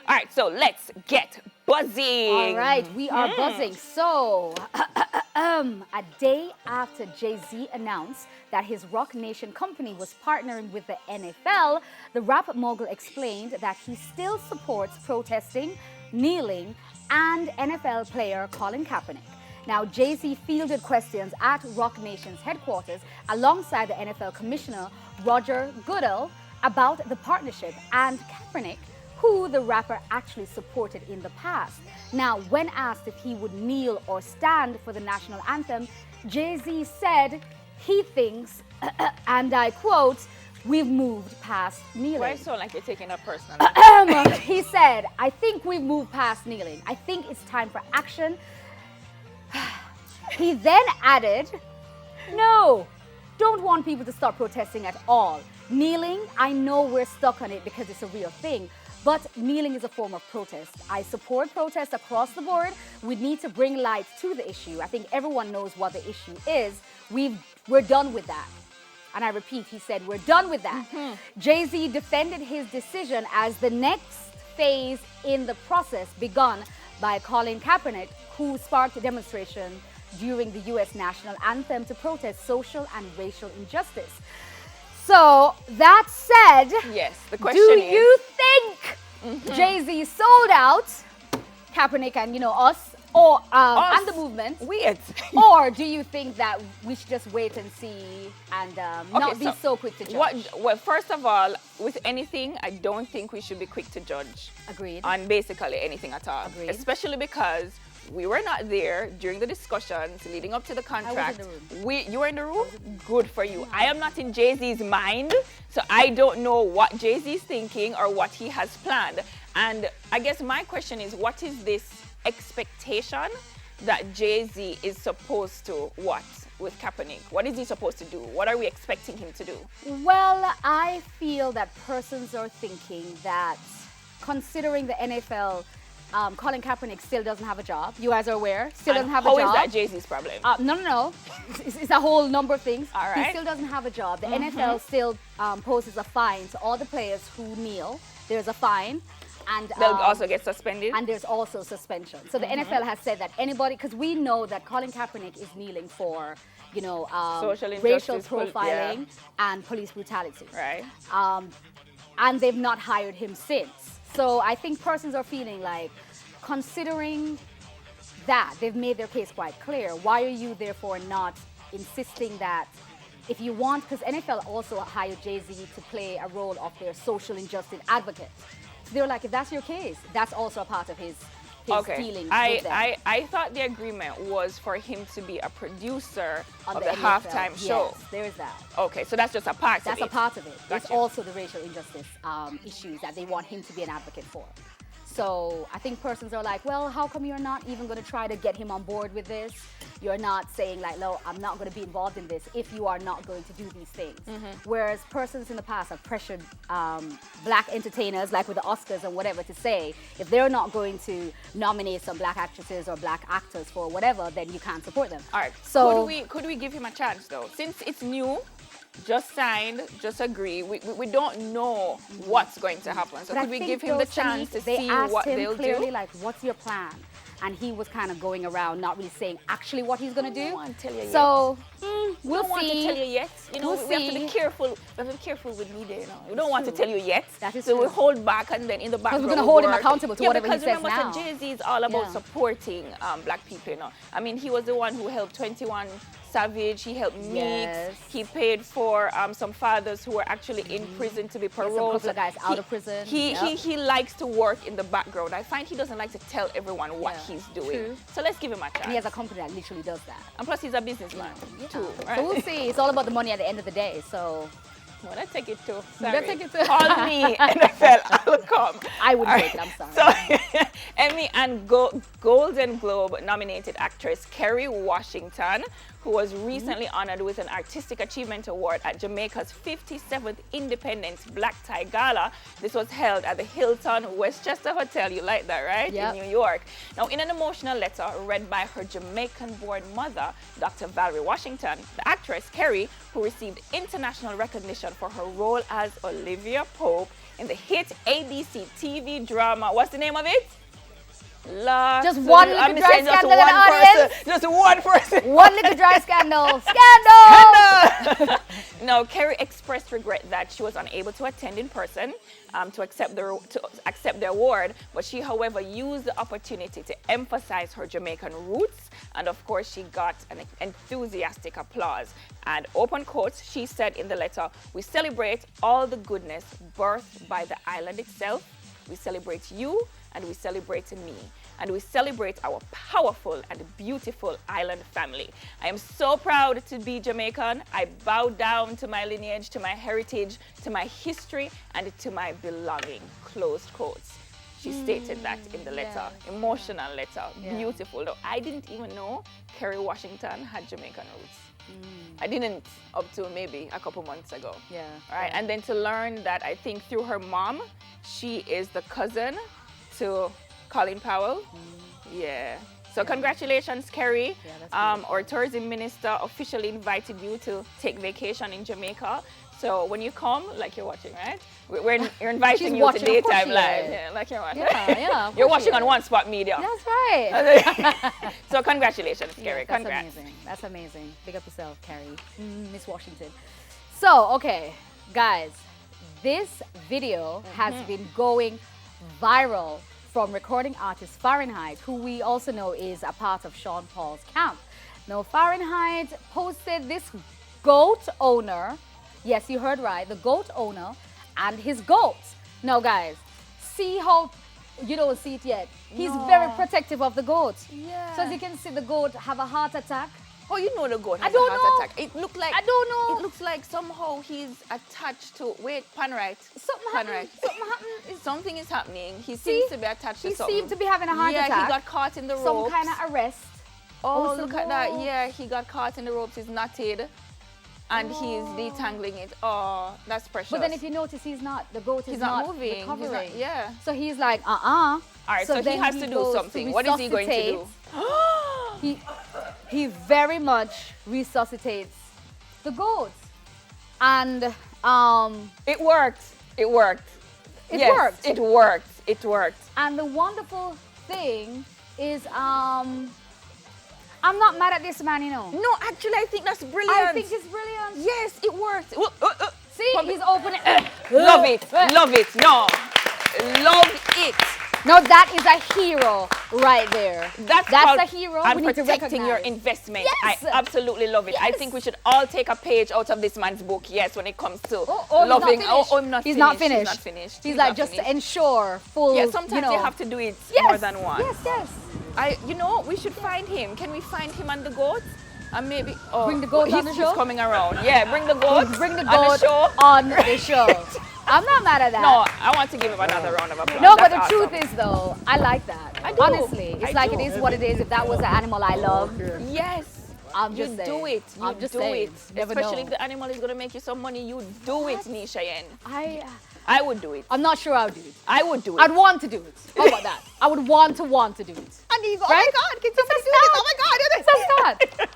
All right, so let's get buzzing. All right, we are buzzing. So, a day after Jay-Z announced that his Rock Nation company was partnering with the NFL, the rap mogul explained that he still supports protesting, kneeling, and NFL player Colin Kaepernick. Now, Jay-Z fielded questions at Rock Nation's headquarters alongside the NFL commissioner Roger Goodell about the partnership and Kaepernick, who the rapper actually supported in the past. Now, when asked if he would kneel or stand for the national anthem, Jay-Z said he thinks, and I quote, "We've moved past kneeling." Why so like you're taking up personal? He said, "I think we've moved past kneeling. I think it's time for action." He then added, "No, don't want people to stop protesting at all. Kneeling, I know we're stuck on it because it's a real thing, but kneeling is a form of protest. I support protest across the board. We need to bring light to the issue. I think everyone knows what the issue is. We're done with that." And I repeat, he said, "We're done with that." Jay-Z defended his decision as the next phase in the process begun by Colin Kaepernick, who sparked a demonstration during the U.S. national anthem to protest social and racial injustice. So, that said, Yes, the question do is, you think Jay-Z sold out Kaepernick and, us, or Us? and the movement? weird. Or do you think that we should just wait and see and not be so quick to judge? Well, first of all, with anything, I don't think we should be quick to judge Agreed. on basically anything at all. Agreed. Especially because we were not there during the discussions leading up to the contract. in the room. You were in the room? Good for you. I am not in Jay-Z's mind, so I don't know what Jay-Z's thinking or what he has planned. And I guess my question is, what is this expectation that Jay-Z is supposed to what with Kaepernick? What is he supposed to do? What are we expecting him to do? Well, I feel that persons are thinking that considering the NFL, Colin Kaepernick still doesn't have a job. You guys are aware, still doesn't have a job. How is that Jay-Z's problem? No. It's a whole number of things. All right. He still doesn't have a job. The NFL still poses a fine to all the players who kneel. There's a fine. And They'll also get suspended? And there's also suspension. So the NFL has said that anybody, because we know that Colin Kaepernick is kneeling for, Social racial injustice, profiling and police brutality. Right. And they've not hired him since. So I think persons are feeling like, considering that, they've made their case quite clear. Why are you therefore not insisting that if you want, because NFL also hired Jay-Z to play a role of their social injustice advocate. So they're like, if that's your case, that's also a part of his dealing with them. I thought the agreement was for him to be a producer On of the the NFL. halftime show. Yes, there is that. Okay, so that's just a part of That's it. a part of it. There's Gotcha. also the racial injustice issues that they want him to be an advocate for. So I think persons are like, well, how come you're not even going to try to get him on board with this? You're not saying like, no, I'm not going to be involved in this if you are not going to do these things. Whereas persons in the past have pressured black entertainers, like with the Oscars and whatever, to say if they're not going to nominate some black actresses or black actors for whatever, then you can't support them. All right. So could we give him a chance though? Since it's new, just signed, just agree. We don't know what's going to happen. So But I could we think give him the those, chance to they see asked what him they'll clearly, do? like, what's your plan? And he was kind of going around, not really saying actually what he's going to do. don't want to tell you So we we'll don't want to see. tell you yet. We'll we have to see. be careful. We have to be careful with media. We don't want to tell you yet. That is so we true. hold back, and then in the background we're gonna hold him work. accountable to whatever he because says remember, now. So Jay-Z is all about Yeah. supporting black people. I mean, he was the one who helped 21 Savage. He helped Meeks. Yes. He paid for some fathers who were actually in prison to be paroled. couple of guys out of prison. He likes to work in the background. I find he doesn't like to tell everyone what Yeah. he's doing. True. So let's give him a chance. And he has a company that literally does that. And plus, he's a businessman too. Right? So we'll see. It's all about the money at the end of the day. So Well, let's take it too. Let's Sorry. take it too. Call me, NFL. I will come. I wouldn't All take it. right. I'm sorry. So, Emmy and Golden Globe nominated actress Kerry Washington, who was recently honored with an Artistic Achievement Award at Jamaica's 57th Independence Black Tie Gala. This was held at the Hilton Westchester Hotel. You like that, right? Yep. In New York. Now, in an emotional letter read by her Jamaican-born mother, Dr. Valerie Washington, the actress Kerry, who received international recognition for her role as Olivia Pope in the hit ABC TV drama. What's the name of it? Just one little dry scandal in the audience. Just one person. One little dry scandal. Scandal! No, Kerry expressed regret that she was unable to attend in person to accept the award, but she, however, used the opportunity to emphasize her Jamaican roots, and of course, she got an enthusiastic applause. And open quotes, she said in the letter, "We celebrate all the goodness birthed by the island itself. We celebrate you, and we celebrate me. And we celebrate our powerful and beautiful island family. I am so proud to be Jamaican. I bow down to my lineage, to my heritage, to my history, and to my belonging." Closed quotes. She stated that in the letter. Emotional letter. Yeah. Beautiful. Though I didn't even know Kerry Washington had Jamaican roots. I didn't up to maybe a couple months ago. Yeah. All right. And then to learn that I think through her mom, she is the cousin to Colin Powell. Yeah. So congratulations, Kerry. Yeah, that's our tourism minister officially invited you to take vacation in Jamaica. So when you come, like you're watching, right? You're inviting She's you watching, to of course daytime she live. is. Yeah, like you're watching. Yeah, of You're course watching she on is. One Spot Media. That's right. So congratulations, Kerry. Yes, that's Congrats. amazing. That's amazing. Big up yourself, Carrie. Miss Washington. So, okay, guys, this video has been going viral from recording artist Fahrenheit, who we also know is a part of Sean Paul's camp. Now, Fahrenheit posted this goat owner. Yes, you heard right. The goat owner and his goats. Now, guys, see how you don't see it yet. He's very protective of the goats. Yeah. So as you can see, the goat have a heart attack. Oh, you know the goat has I don't a know. heart attack. It looked like I don't know. It looks like somehow he's attached to. Wait, Panright. Something happened. Panright. Something happened. Something is happening. He See? seems to be attached to He something. seemed to be having a heart yeah, attack. he got caught in the ropes. Some kind of arrest. Oh, so look at that. whoa. Yeah, he got caught in the ropes. He's knotted. And he's detangling it. Oh, that's precious. But then if you notice, the goat is He's not not moving. He's not- recovering. yeah. So he's like, All right, so he then has to do goes something. What is he going to do? resuscitate. He very much resuscitates the goats. And It worked. It worked. It Yes, worked. It worked. It worked. And the wonderful thing is, I'm not mad at this man, you know. No, actually, I think that's brilliant. I think it's brilliant. Yes, it worked. See, Pump he's opening. Love it. Love it. No. Love it. No, that is a hero right there. That's a called- hero. And we need to protecting your recognize. investment. Yes. I absolutely love it. I Yes. think we should all take a page out of this man's book, yes, when it comes to Oh, loving. he's not finished. I'm not He's finished. not finished. He's not finished. He's like, not just to finished. ensure full. Yeah, sometimes you know. you have to do it Yes, more than once. Yes. We should find him. Can we find him on the goat? And maybe Bring the goat on the show? He's coming around. Yeah, bring the goat. Bring the on the goat show. on the show. I'm not mad at that. No, I want to give him another round of applause. No, but That's the awesome. truth is, though, I like that. I do. Honestly, it's I like do. it is what it is. If that was an animal I love, Yes. I'm You just do saying. it. You I'm just do saying. it. Never Especially know. if the animal is going to make you some money, you do it, Nisha Yen. I would do it. I'm not sure I'll do it. I would do it. I'd want to do it. How about that? I would want to do it. And you go, Right? oh my God, can somebody do this? Oh my God. It's a start.